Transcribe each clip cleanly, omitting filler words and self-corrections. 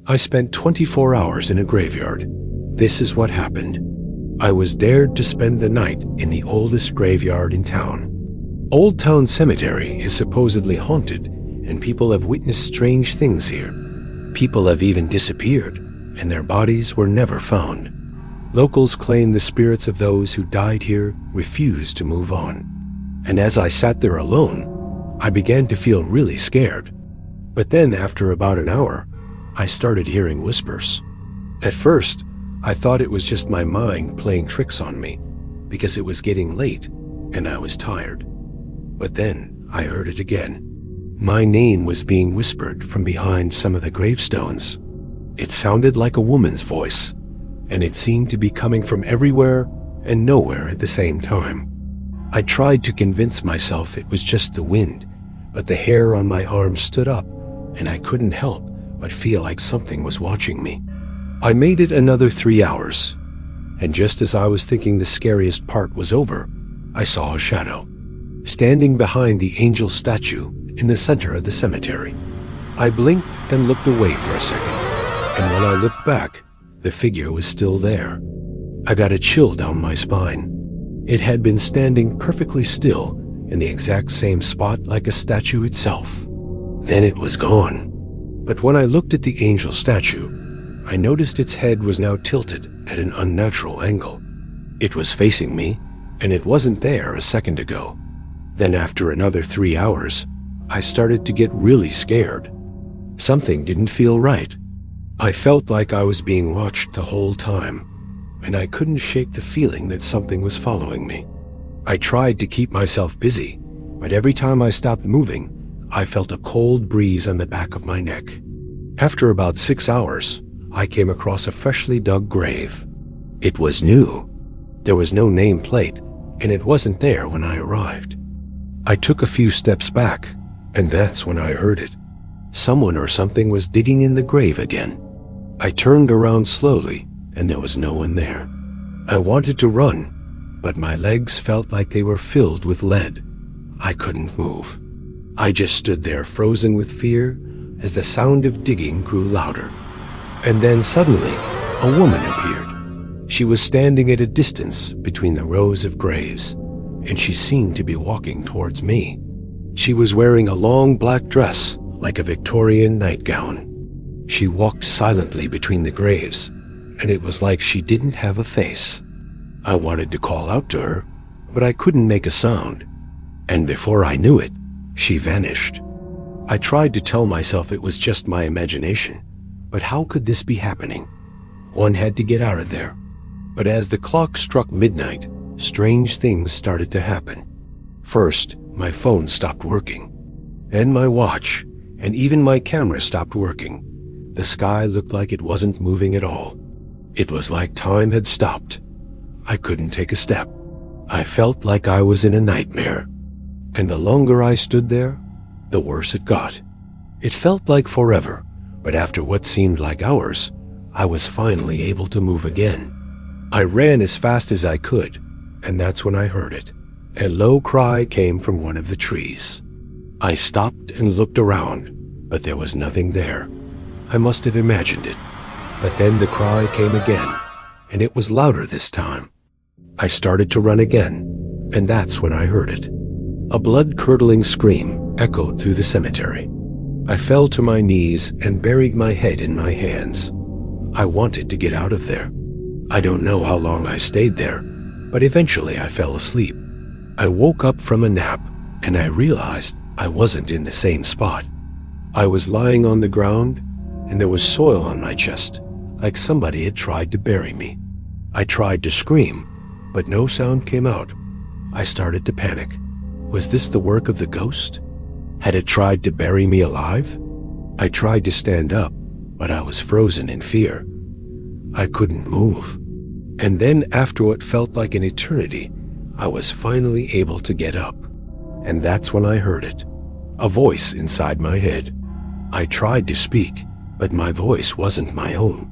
I spent 24 hours in a graveyard. This is what happened. I was dared to spend the night in the oldest graveyard in town. Old Town Cemetery is supposedly haunted, and people have witnessed strange things here. People have even disappeared, and their bodies were never found. Locals claim the spirits of those who died here refused to move on. And as I sat there alone, I began to feel really scared. But then after about an hour, I started hearing whispers. At first, I thought it was just my mind playing tricks on me, because it was getting late and I was tired. But then I heard it again. My name was being whispered from behind some of the gravestones. It sounded like a woman's voice, and it seemed to be coming from everywhere and nowhere at the same time. I tried to convince myself it was just the wind, but the hair on my arm stood up, and I couldn't help but feel like something was watching me. I made it another 3 hours, and just as I was thinking the scariest part was over, I saw a shadow, standing behind the angel statue in the center of the cemetery. I blinked and looked away for a second, and when I looked back, the figure was still there. I got a chill down my spine. It had been standing perfectly still in the exact same spot like a statue itself. Then it was gone. But when I looked at the angel statue, I noticed its head was now tilted at an unnatural angle. It was facing me, and it wasn't there a second ago. Then after another 3 hours, I started to get really scared. Something didn't feel right. I felt like I was being watched the whole time, and I couldn't shake the feeling that something was following me. I tried to keep myself busy, but every time I stopped moving, I felt a cold breeze on the back of my neck. After about 6 hours, I came across a freshly dug grave. It was new. There was no name plate, and it wasn't there when I arrived. I took a few steps back, and that's when I heard it. Someone or something was digging in the grave again. I turned around slowly, and there was no one there. I wanted to run, but my legs felt like they were filled with lead. I couldn't move. I just stood there frozen with fear as the sound of digging grew louder. And then suddenly, a woman appeared. She was standing at a distance between the rows of graves, and she seemed to be walking towards me. She was wearing a long black dress like a Victorian nightgown. She walked silently between the graves, and it was like she didn't have a face. I wanted to call out to her, but I couldn't make a sound. And before I knew it, she vanished. I tried to tell myself it was just my imagination, but how could this be happening? One had to get out of there. But as the clock struck midnight, strange things started to happen. First, my phone stopped working. Then my watch, and even my camera stopped working. The sky looked like it wasn't moving at all. It was like time had stopped. I couldn't take a step. I felt like I was in a nightmare. And the longer I stood there, the worse it got. It felt like forever, but after what seemed like hours, I was finally able to move again. I ran as fast as I could, and that's when I heard it. A low cry came from one of the trees. I stopped and looked around, but there was nothing there. I must have imagined it. But then the cry came again, and it was louder this time. I started to run again, and that's when I heard it. A blood-curdling scream echoed through the cemetery. I fell to my knees and buried my head in my hands. I wanted to get out of there. I don't know how long I stayed there, but eventually I fell asleep. I woke up from a nap, and I realized I wasn't in the same spot. I was lying on the ground, and there was soil on my chest, like somebody had tried to bury me. I tried to scream, but no sound came out. I started to panic. Was this the work of the ghost? Had it tried to bury me alive? I tried to stand up, but I was frozen in fear. I couldn't move. And then after what felt like an eternity, I was finally able to get up. And that's when I heard it. A voice inside my head. I tried to speak, but my voice wasn't my own.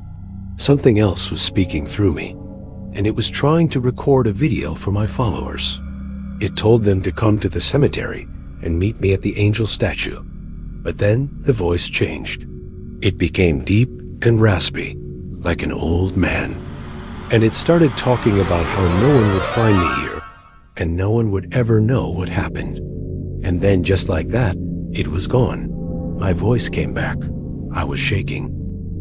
Something else was speaking through me, and it was trying to record a video for my followers. It told them to come to the cemetery and meet me at the angel statue. But then the voice changed. It became deep and raspy, like an old man. And it started talking about how no one would find me here, and no one would ever know what happened. And then, just like that, it was gone. My voice came back. I was shaking.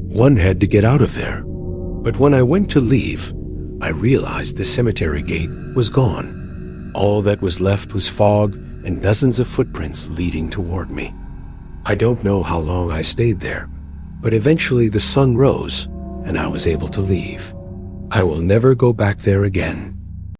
One had to get out of there. But when I went to leave, I realized the cemetery gate was gone. All that was left was fog and dozens of footprints leading toward me. I don't know how long I stayed there, but eventually the sun rose and I was able to leave. I will never go back there again.